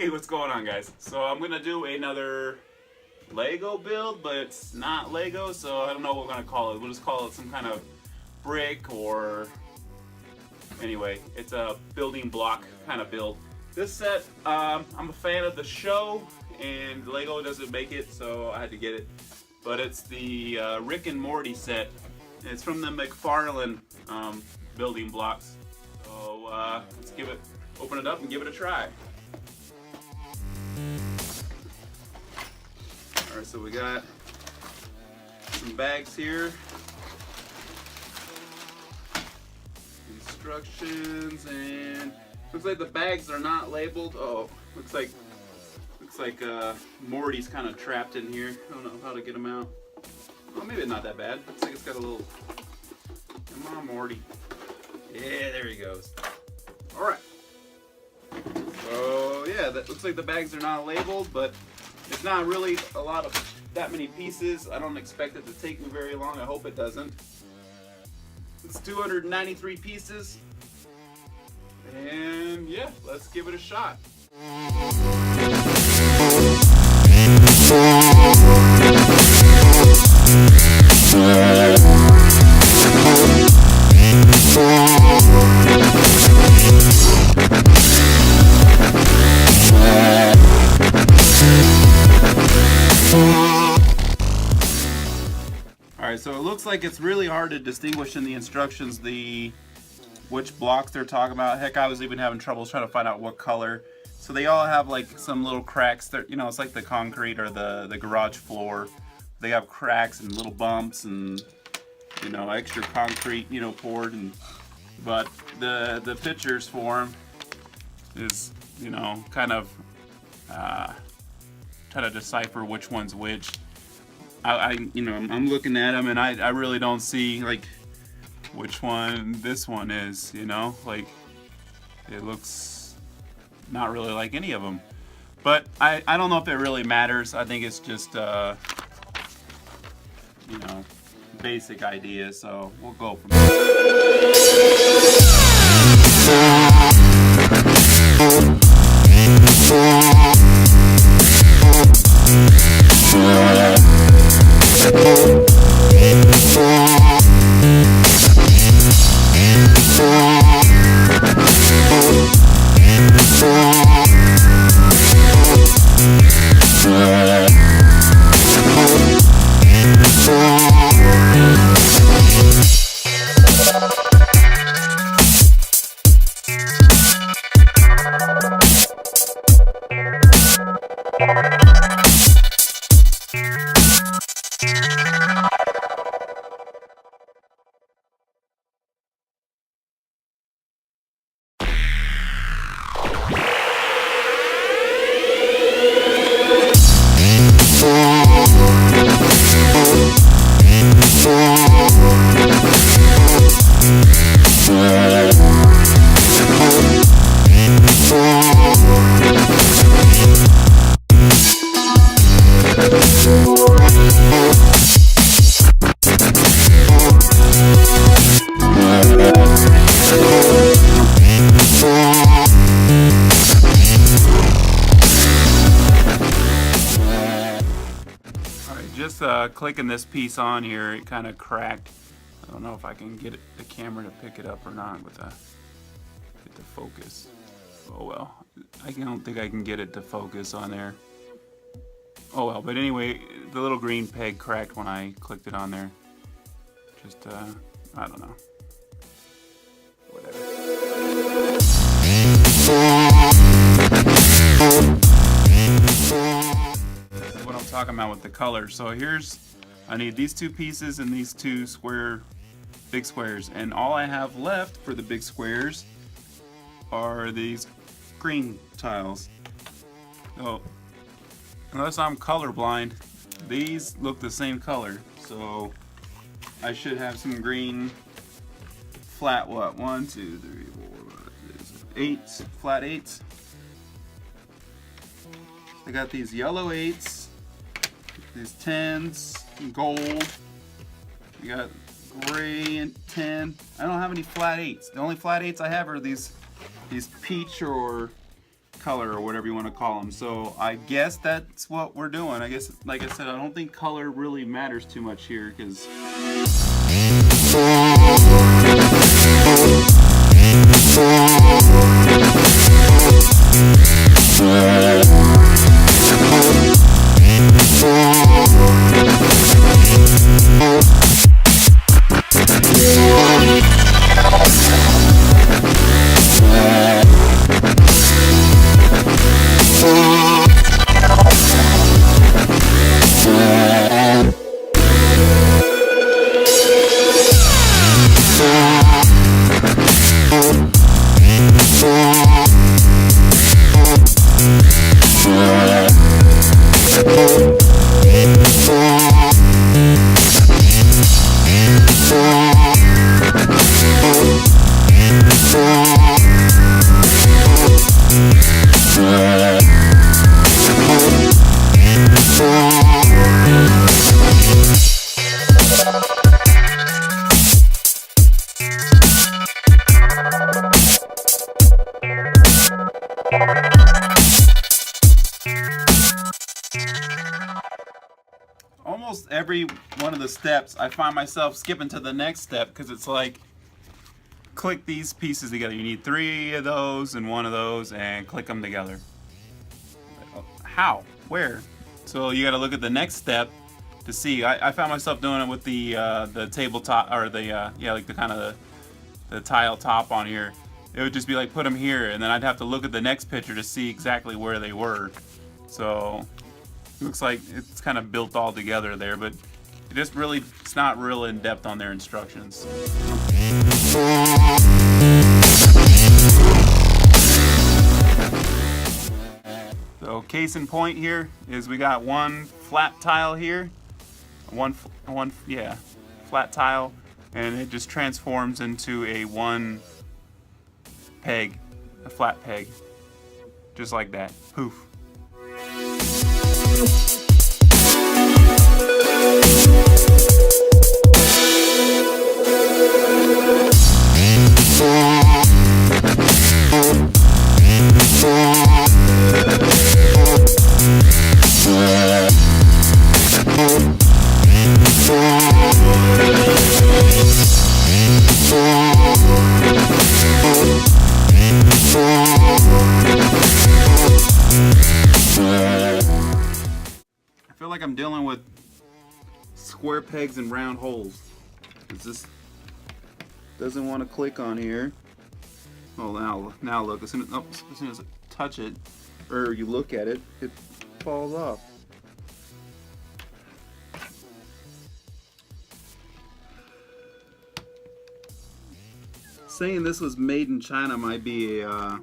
Hey, what's going on, guys? So I'm gonna do another Lego build, but it's not Lego, so I don't know what we're gonna call it. We'll just call it some kind of brick or... Anyway, it's a building block kind of build. This set, I'm a fan of the show, and Lego doesn't make it, so I had to get it. But it's the Rick and Morty set. It's from the McFarlane building blocks. So let's open it up and give it a try. Alright, so we got some bags here. Instructions, and looks like the bags are not labeled. Oh, looks like Morty's kind of trapped in here. I don't know how to get him out. Oh, maybe not that bad. Looks like it's got a little... Come on, Morty. Yeah, there he goes. Alright. So, yeah, that looks like the bags are not labeled, but it's not really that many pieces. I don't expect it to take me very long. I hope it doesn't. It's 293 pieces. And yeah, let's give it a shot. Alright, so it looks like it's really hard to distinguish in the instructions which blocks they're talking about. Heck, I was even having trouble trying to find out what color. So they all have like some little cracks. It's like the concrete or the garage floor. They have cracks and little bumps and extra concrete poured. But the pictures for them is kind of try to decipher which one's which. I'm looking at them and I really don't see like which one this one is, like it looks not really like any of them. But I don't know if it really matters. I think it's just basic idea, so we'll go from there. Clicking this piece on here, it kind of cracked. I don't know if I can get the camera to pick it up or not with get the focus. Oh well, I don't think I can get it to focus on there. Oh well, but anyway, the little green peg cracked when I clicked it on there. Just I don't know. Whatever. This is what I'm talking about with the color. So I need these two pieces and these two big squares, and all I have left for the big squares are these green tiles. So unless I'm colorblind, these look the same color, so I should have some green flat 1, 2, 3, 4, 5, 6, 8 flat 8s. I got these yellow 8s, these 10s, gold. We got gray and 10. I don't have any flat 8s. The only flat 8s I have are these peach or color or whatever you want to call them. So I guess that's what we're doing. I guess, like I said, I don't think color really matters too much here because almost every one of the steps I find myself skipping to the next step because it's like, click these pieces together. You need 3 of those and 1 of those and click them together. How? Where? So you got to look at the next step to see. I found myself doing it with the tabletop, or the yeah, like the kind of the tile top on here. It would just be like, put them here, and then I'd have to look at the next picture to see exactly where they were. So it looks like it's kind of built all together there, but it's not real in depth on their instructions. So case in point here is we got one flat tile here, one flat tile, and it just transforms into a one peg, a flat peg, just like that. Poof. I feel like I'm dealing with square pegs and round holes. This doesn't want to click on here. Oh, now look, as soon as I touch it, or you look at it, it falls off. Saying this was made in China might be a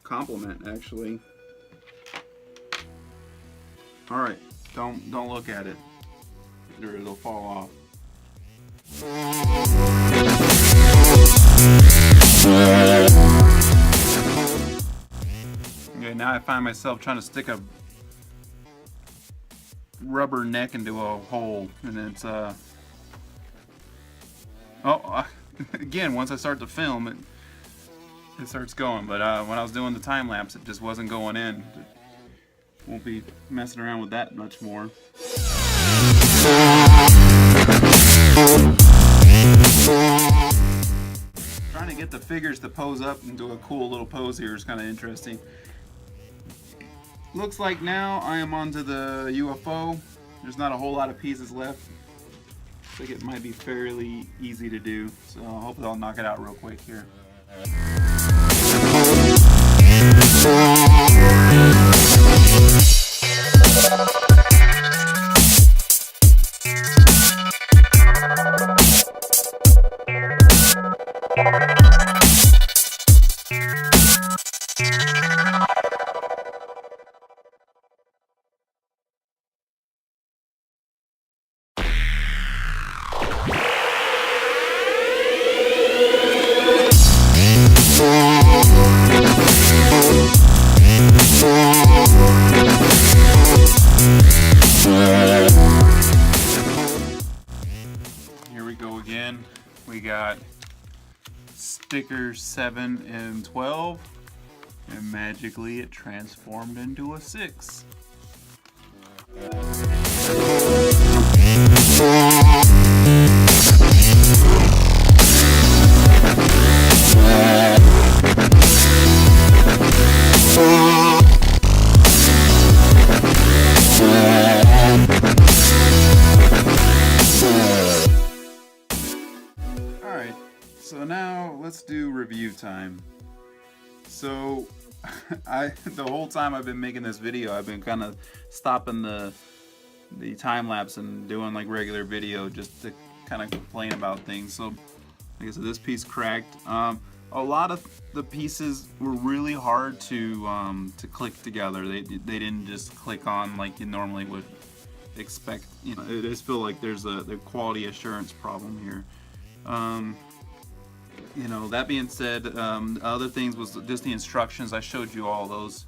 compliment, actually. All right, don't look at it, or it'll fall off. Okay, now I find myself trying to stick a rubber neck into a hole, and it's again, once I start to film, it starts going. But when I was doing the time lapse, it just wasn't going in. Won't be messing around with that much more. Trying to get the figures to pose up and do a cool little pose here is kind of interesting. Looks like now I am onto the UFO. There's not a whole lot of pieces left. I think it might be fairly easy to do, so hopefully I'll knock it out real quick here. Here we go again. We got stickers 7 and 12. And magically it transformed into a 6. Alright, so now let's do review time. So the whole time I've been making this video, I've been kind of stopping the time lapse and doing like regular video just to kind of complain about things. So like I said, this piece cracked. A lot of the pieces were really hard to click together. They didn't just click on like you normally would expect. You know, I just feel like there's the quality assurance problem here. You know, that being said, other things was just the instructions. I showed you all those,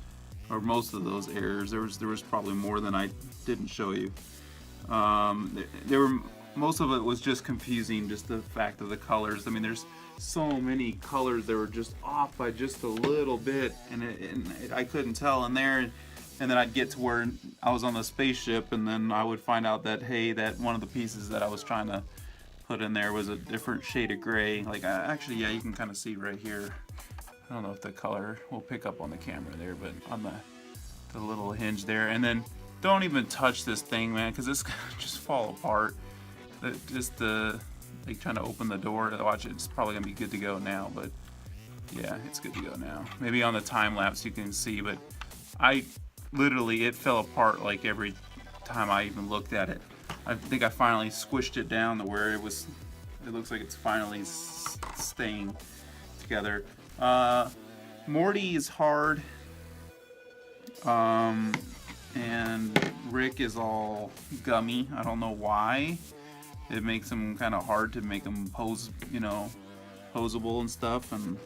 or most of those errors. There was probably more than I didn't show you. Most of it was just confusing, just the fact of the colors. I mean, there's so many colors that were just off by just a little bit, and I couldn't tell in there. And then I'd get to where I was on the spaceship, and then I would find out that, hey, that one of the pieces that I was trying to put in there was a different shade of gray. Like, actually, yeah, you can kind of see right here. I don't know if the color will pick up on the camera there, but on the little hinge there. And then don't even touch this thing, man, because it's gonna just fall apart. Like trying to open the door to watch it, it's probably gonna be good to go now, but yeah, it's good to go now. Maybe on the time lapse you can see, but it fell apart like every time I even looked at it. I think I finally squished it down to where it looks like it's finally staying together. Morty is hard, and Rick is all gummy. I don't know why. It makes him kind of hard to make him posable and stuff, and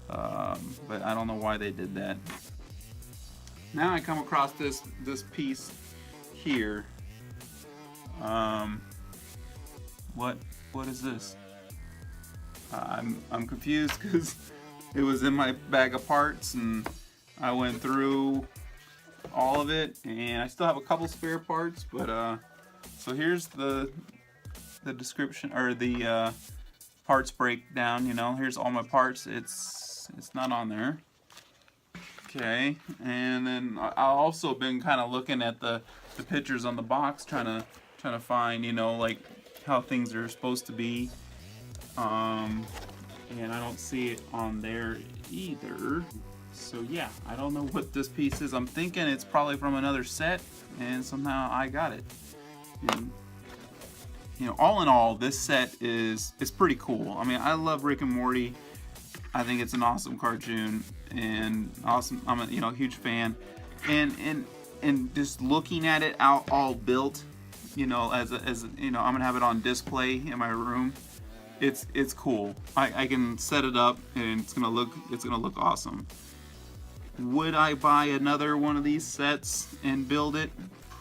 but I don't know why they did that. Now I come across this piece here. What is this? I'm confused because it was in my bag of parts and I went through all of it, and I still have a couple spare parts, but so here's the description, or the parts breakdown. You know, here's all my parts. It's not on there. Okay, and then I also been kind of looking at the pictures on the box, trying to find, you know, like how things are supposed to be, and I don't see it on there either. So yeah, I don't know what this piece is. I'm thinking it's probably from another set, and somehow I got it. And, you know, all in all, this set is pretty cool. I mean, I love Rick and Morty. I think it's an awesome cartoon and awesome. I'm a huge fan, and just looking at it all built, you know, as you know, I'm gonna have it on display in my room. It's cool. I can set it up and it's gonna look awesome. Would I buy another one of these sets and build it?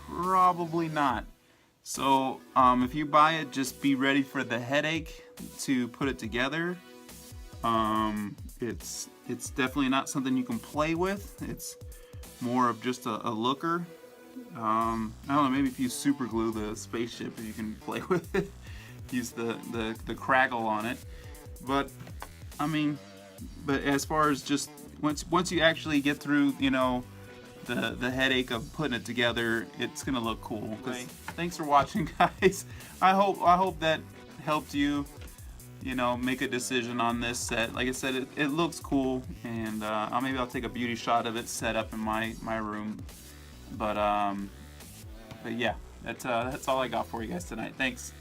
Probably not. So if you buy it, just be ready for the headache to put it together. It's definitely not something you can play with. It's more of just a looker. I don't know, maybe if you super glue the spaceship, you can play with it. Use the craggle on it. But I mean, but as far as just once you actually get through, you know, the headache of putting it together, it's gonna look cool. Right. Thanks for watching, guys. I hope that helped you, you know, make a decision on this set. Like I said, it looks cool, and maybe I'll take a beauty shot of it set up in my room. But yeah, that's all I got for you guys tonight. Thanks.